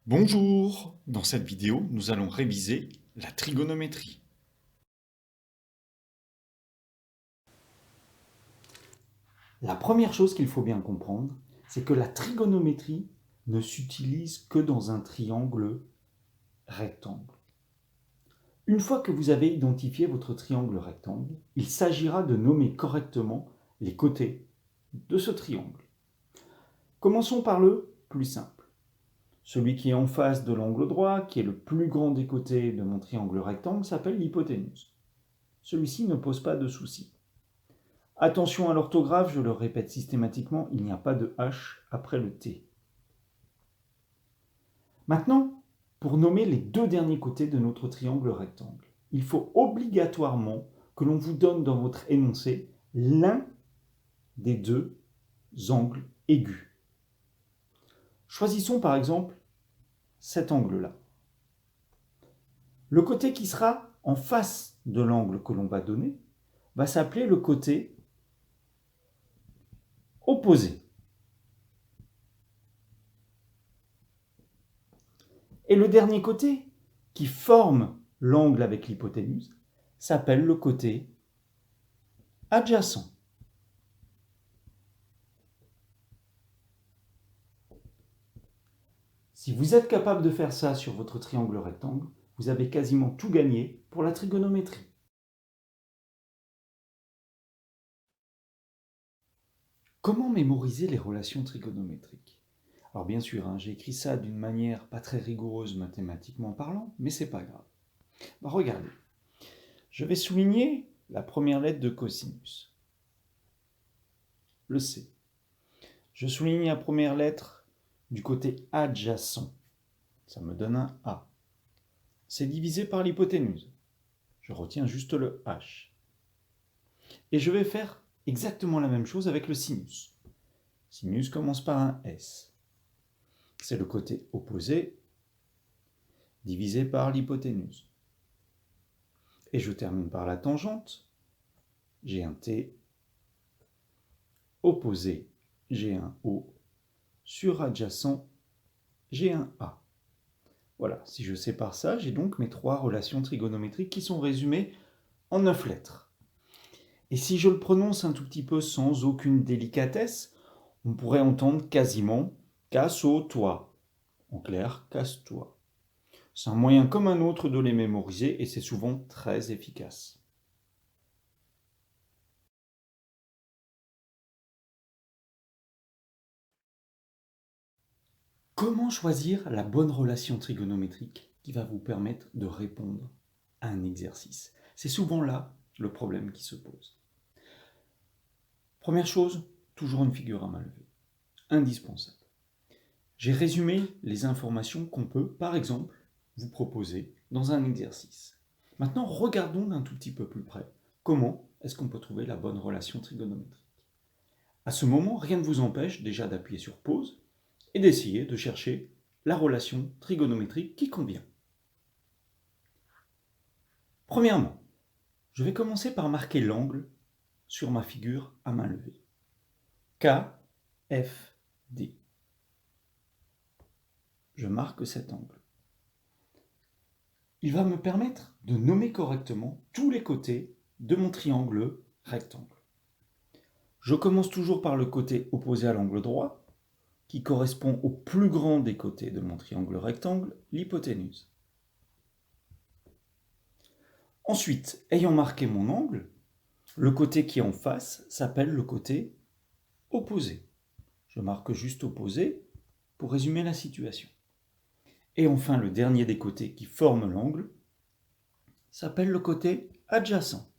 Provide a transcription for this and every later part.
Bonjour! Dans cette vidéo, nous allons réviser la trigonométrie. La première chose qu'il faut bien comprendre, c'est que la trigonométrie ne s'utilise que dans un triangle rectangle. Une fois que vous avez identifié votre triangle rectangle, il s'agira de nommer correctement les côtés de ce triangle. Commençons par le plus simple. Celui qui est en face de l'angle droit, qui est le plus grand des côtés de mon triangle rectangle, s'appelle l'hypoténuse. Celui-ci ne pose pas de soucis. Attention à l'orthographe, je le répète systématiquement, il n'y a pas de H après le T. Maintenant, pour nommer les deux derniers côtés de notre triangle rectangle, il faut obligatoirement que l'on vous donne dans votre énoncé l'un des deux angles aigus. Choisissons par exemple cet angle-là. Le côté qui sera en face de l'angle que l'on va donner va s'appeler le côté opposé. Et le dernier côté, qui forme l'angle avec l'hypoténuse, s'appelle le côté adjacent. Si vous êtes capable de faire ça sur votre triangle rectangle, vous avez quasiment tout gagné pour la trigonométrie. Comment mémoriser les relations trigonométriques? Alors bien sûr, j'ai écrit ça d'une manière pas très rigoureuse mathématiquement parlant, mais c'est pas grave. Regardez, je vais souligner la première lettre de cosinus, le C. Je souligne la première lettre du côté adjacent, ça me donne un A. C'est divisé par l'hypoténuse, je retiens juste le H. Et je vais faire exactement la même chose avec le sinus. Sinus commence par un S. C'est le côté opposé divisé par l'hypoténuse. Et je termine par la tangente. J'ai un T. Opposé, j'ai un O. Sur adjacent, j'ai un A. Voilà, si je sépare ça, j'ai donc mes trois relations trigonométriques qui sont résumées en 9 lettres. Et si je le prononce un tout petit peu sans aucune délicatesse, on pourrait entendre quasiment « casse-toi ». En clair, casse-toi. C'est un moyen comme un autre de les mémoriser et c'est souvent très efficace. Comment choisir la bonne relation trigonométrique qui va vous permettre de répondre à un exercice? C'est souvent là le problème qui se pose. Première chose, toujours une figure à main levée. Indispensable. J'ai résumé les informations qu'on peut, par exemple, vous proposer dans un exercice. Maintenant, regardons d'un tout petit peu plus près comment est-ce qu'on peut trouver la bonne relation trigonométrique. À ce moment, rien ne vous empêche déjà d'appuyer sur pause et d'essayer de chercher la relation trigonométrique qui convient. Premièrement, je vais commencer par marquer l'angle sur ma figure à main levée. KFD. Je marque cet angle. Il va me permettre de nommer correctement tous les côtés de mon triangle rectangle. Je commence toujours par le côté opposé à l'angle droit, qui correspond au plus grand des côtés de mon triangle rectangle, l'hypoténuse. Ensuite, ayant marqué mon angle, le côté qui est en face s'appelle le côté opposé. Je marque juste opposé pour résumer la situation. Et enfin, le dernier des côtés qui forme l'angle s'appelle le côté adjacent.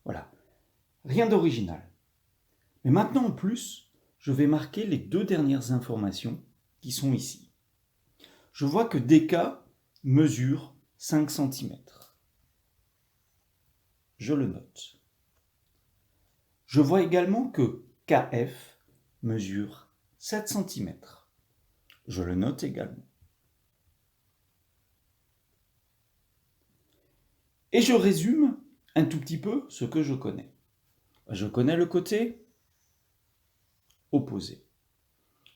Voilà, rien d'original. Mais maintenant en plus, je vais marquer les deux dernières informations qui sont ici. Je vois que DK mesure 5 cm. Je le note. Je vois également que KF mesure 7 cm. Je le note également. Et je résume un tout petit peu ce que je connais. Je connais le côté opposé.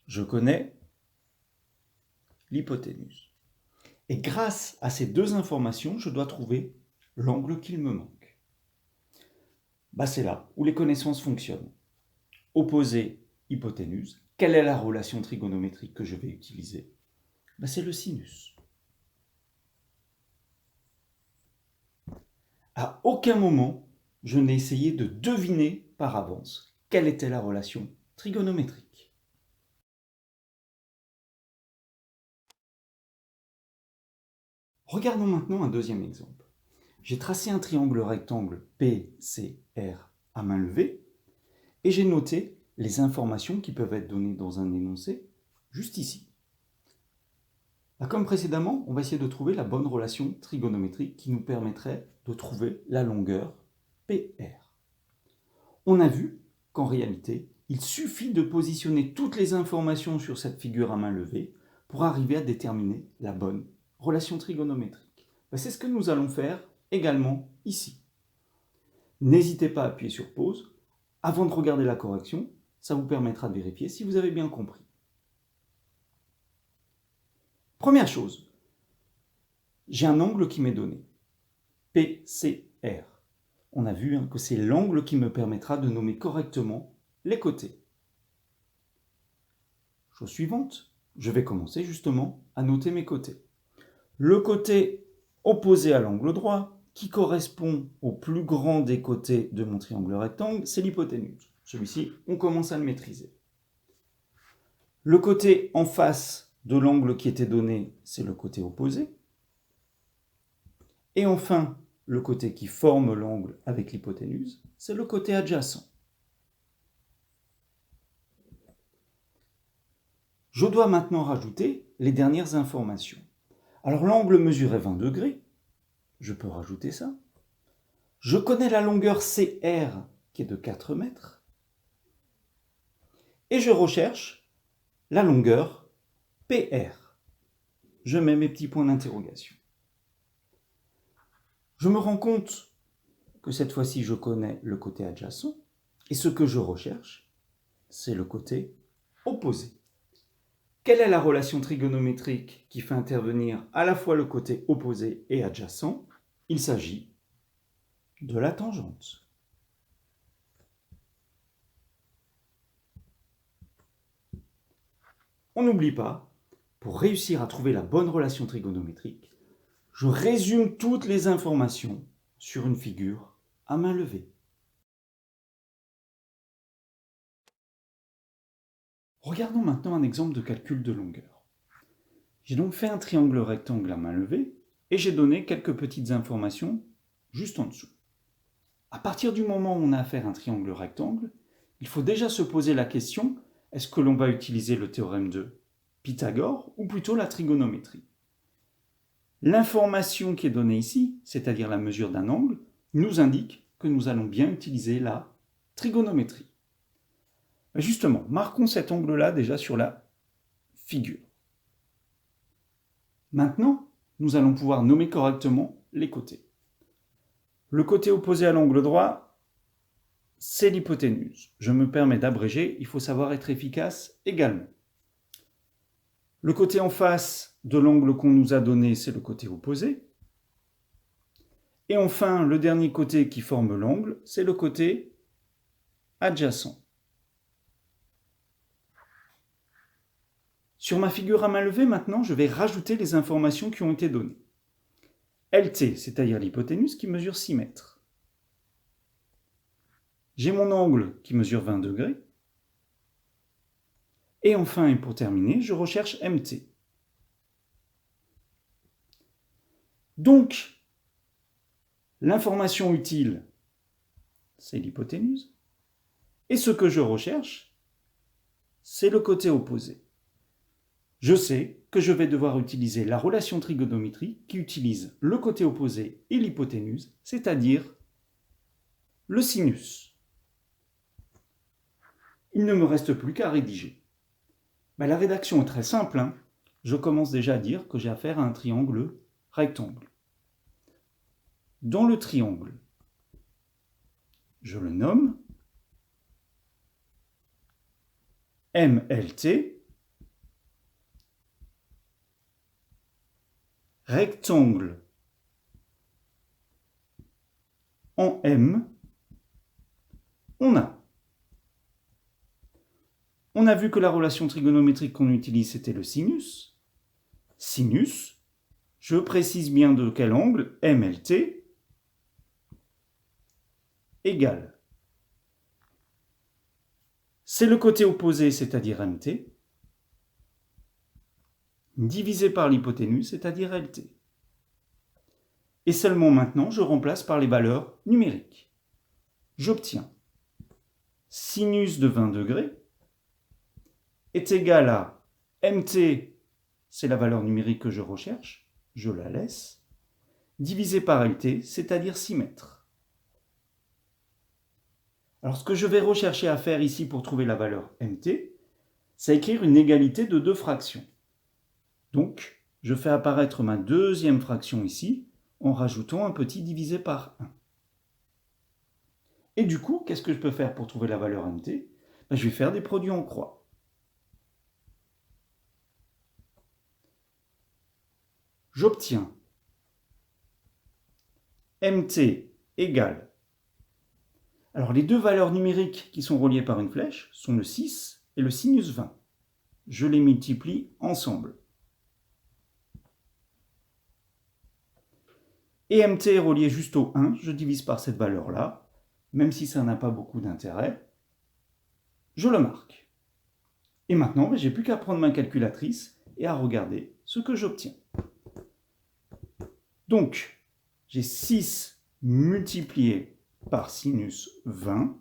Je connais l'hypoténuse. Et grâce à ces deux informations, je dois trouver l'angle qu'il me manque. C'est là où les connaissances fonctionnent. Opposé, hypoténuse. Quelle est la relation trigonométrique que je vais utiliser? C'est le sinus. À aucun moment, je n'ai essayé de deviner par avance quelle était la relation trigonométrique. Regardons maintenant un deuxième exemple. J'ai tracé un triangle rectangle PCR à main levée et j'ai noté les informations qui peuvent être données dans un énoncé juste ici. Comme précédemment, on va essayer de trouver la bonne relation trigonométrique qui nous permettrait de trouver la longueur PR. On a vu qu'en réalité, il suffit de positionner toutes les informations sur cette figure à main levée pour arriver à déterminer la bonne relation trigonométrique. C'est ce que nous allons faire également ici. N'hésitez pas à appuyer sur pause avant de regarder la correction, ça vous permettra de vérifier si vous avez bien compris. Première chose, j'ai un angle qui m'est donné, PCR. On a vu que c'est l'angle qui me permettra de nommer correctement les côtés. Chose suivante, je vais commencer justement à noter mes côtés. Le côté opposé à l'angle droit, qui correspond au plus grand des côtés de mon triangle rectangle, c'est l'hypoténuse. Celui-ci, on commence à le maîtriser. Le côté en face de l'angle qui était donné, c'est le côté opposé. Et enfin, le côté qui forme l'angle avec l'hypoténuse, c'est le côté adjacent. Je dois maintenant rajouter les dernières informations. Alors l'angle mesurait 20 degrés, je peux rajouter ça. Je connais la longueur CR qui est de 4 mètres. Et je recherche la longueur PR. Je mets mes petits points d'interrogation. Je me rends compte que cette fois-ci, je connais le côté adjacent. Et ce que je recherche, c'est le côté opposé. Quelle est la relation trigonométrique qui fait intervenir à la fois le côté opposé et adjacent? Il s'agit de la tangente. On n'oublie pas, pour réussir à trouver la bonne relation trigonométrique, je résume toutes les informations sur une figure à main levée. Regardons maintenant un exemple de calcul de longueur. J'ai donc fait un triangle rectangle à main levée et j'ai donné quelques petites informations juste en dessous. À partir du moment où on a affaire à un triangle rectangle, il faut déjà se poser la question, est-ce que l'on va utiliser le théorème de Pythagore ou plutôt la trigonométrie? L'information qui est donnée ici, c'est-à-dire la mesure d'un angle, nous indique que nous allons bien utiliser la trigonométrie. Justement, marquons cet angle-là déjà sur la figure. Maintenant, nous allons pouvoir nommer correctement les côtés. Le côté opposé à l'angle droit, c'est l'hypoténuse. Je me permets d'abréger, il faut savoir être efficace également. Le côté en face de l'angle qu'on nous a donné, c'est le côté opposé. Et enfin, le dernier côté qui forme l'angle, c'est le côté adjacent. Sur ma figure à main levée, maintenant, je vais rajouter les informations qui ont été données. LT, c'est-à-dire l'hypoténuse, qui mesure 6 mètres. J'ai mon angle qui mesure 20 degrés. Et enfin, et pour terminer, je recherche MT. Donc, l'information utile, c'est l'hypoténuse. Et ce que je recherche, c'est le côté opposé. Je sais que je vais devoir utiliser la relation trigonométrique qui utilise le côté opposé et l'hypoténuse, c'est-à-dire le sinus. Il ne me reste plus qu'à rédiger. La rédaction est très simple. Je commence déjà à dire que j'ai affaire à un triangle rectangle. Dans le triangle, je le nomme MLT, rectangle en M, on a vu que la relation trigonométrique qu'on utilise, c'était le sinus. Sinus, je précise bien de quel angle, MLT, égale. C'est le côté opposé, c'est-à-dire MT, divisé par l'hypoténuse, c'est-à-dire LT. Et seulement maintenant, je remplace par les valeurs numériques. J'obtiens sinus de 20 degrés est égal à MT, c'est la valeur numérique que je recherche, je la laisse, divisé par LT, c'est-à-dire 6 mètres. Alors ce que je vais rechercher à faire ici pour trouver la valeur MT, c'est écrire une égalité de deux fractions. Donc, je fais apparaître ma deuxième fraction ici, en rajoutant un petit divisé par 1. Et du coup, qu'est-ce que je peux faire pour trouver la valeur MT? Je vais faire des produits en croix. J'obtiens MT égale. Alors les deux valeurs numériques qui sont reliées par une flèche sont le 6 et le sinus 20. Je les multiplie ensemble. Et MT est relié juste au 1, je divise par cette valeur-là, même si ça n'a pas beaucoup d'intérêt. Je le marque. Et maintenant, j'ai plus qu'à prendre ma calculatrice et à regarder ce que j'obtiens. Donc, j'ai 6 multiplié par sinus 20.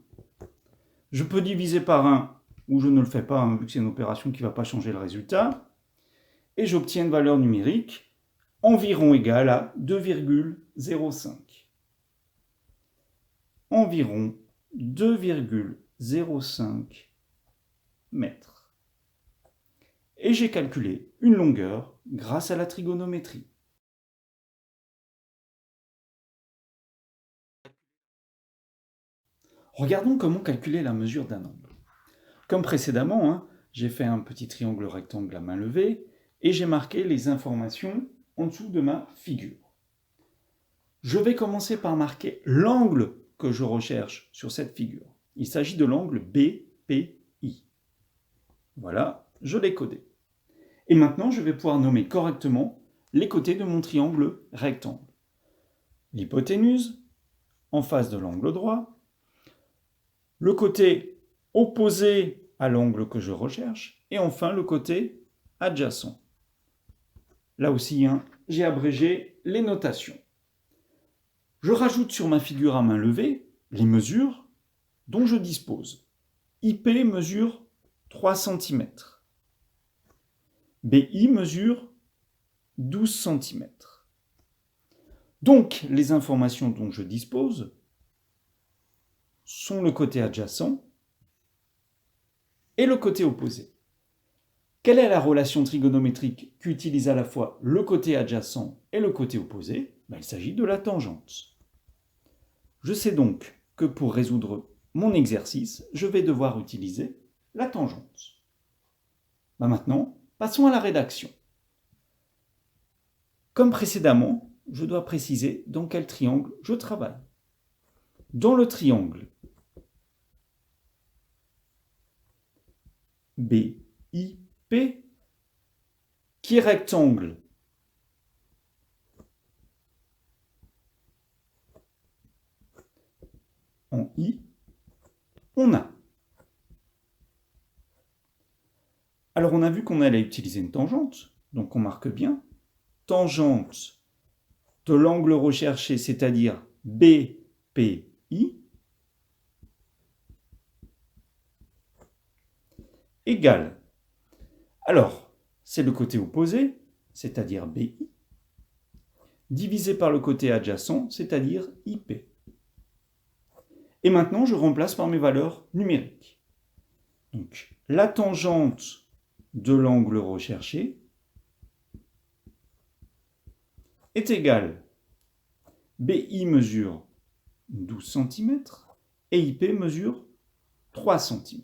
Je peux diviser par 1, ou je ne le fais pas, vu que c'est une opération qui ne va pas changer le résultat. Et j'obtiens une valeur numérique environ égale à 2,05. Environ 2,05 mètres. Et j'ai calculé une longueur grâce à la trigonométrie. Regardons comment calculer la mesure d'un angle. Comme précédemment, j'ai fait un petit triangle rectangle à main levée et j'ai marqué les informations en dessous de ma figure. Je vais commencer par marquer l'angle que je recherche sur cette figure. Il s'agit de l'angle BPI. Voilà, je l'ai codé. Et maintenant, je vais pouvoir nommer correctement les côtés de mon triangle rectangle. L'hypoténuse, en face de l'angle droit, le côté opposé à l'angle que je recherche, et enfin le côté adjacent. Là aussi, j'ai abrégé les notations. Je rajoute sur ma figure à main levée les mesures dont je dispose. IP mesure 3 cm. BI mesure 12 cm. Donc, les informations dont je dispose sont le côté adjacent et le côté opposé. Quelle est la relation trigonométrique qu'utilise à la fois le côté adjacent et le côté opposé? Il s'agit de la tangente. Je sais donc que pour résoudre mon exercice, je vais devoir utiliser la tangente. Maintenant, passons à la rédaction. Comme précédemment, je dois préciser dans quel triangle je travaille. Dans le triangle BIP, qui est rectangle en I, on a. Alors on a vu qu'on allait utiliser une tangente, donc on marque bien. Tangente de l'angle recherché, c'est-à-dire BPI, égale. Alors, c'est le côté opposé, c'est-à-dire BI, divisé par le côté adjacent, c'est-à-dire IP. Et maintenant, je remplace par mes valeurs numériques. Donc, la tangente de l'angle recherché est égale. BI mesure 12 cm et IP mesure 3 cm.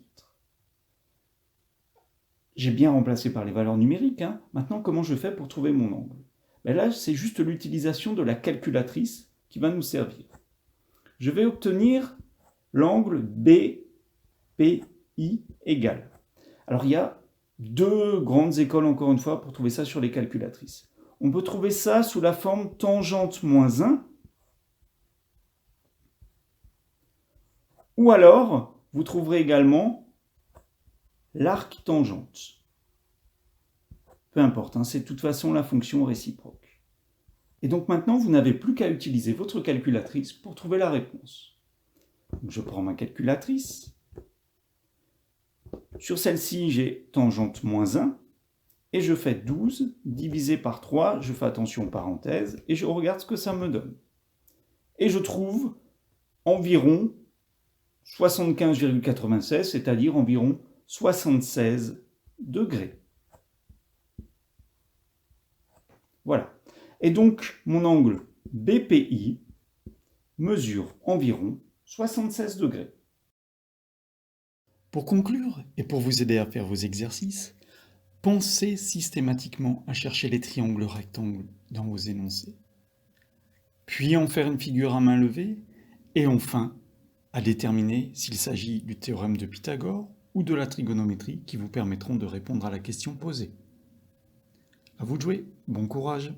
j'ai bien remplacé par les valeurs numériques. Hein. Maintenant, comment je fais pour trouver mon angle? Ben là, c'est juste l'utilisation de la calculatrice qui va nous servir. Je vais obtenir l'angle BPI égale. Alors, il y a deux grandes écoles, encore une fois, pour trouver ça sur les calculatrices. On peut trouver ça sous la forme tangente moins 1. Ou alors, vous trouverez également l'arc tangente. Peu importe, hein, c'est de toute façon la fonction réciproque. Et donc maintenant, vous n'avez plus qu'à utiliser votre calculatrice pour trouver la réponse. Donc je prends ma calculatrice. Sur celle-ci, j'ai tangente moins 1. Et je fais 12 divisé par 3, je fais attention aux parenthèses, et je regarde ce que ça me donne. Et je trouve environ 75,96, c'est-à-dire environ 76 degrés. Voilà. Et donc, mon angle BPI mesure environ 76 degrés. Pour conclure, et pour vous aider à faire vos exercices, pensez systématiquement à chercher les triangles rectangles dans vos énoncés, puis en faire une figure à main levée, et enfin, à déterminer s'il s'agit du théorème de Pythagore ou de la trigonométrie qui vous permettront de répondre à la question posée. À vous de jouer, bon courage!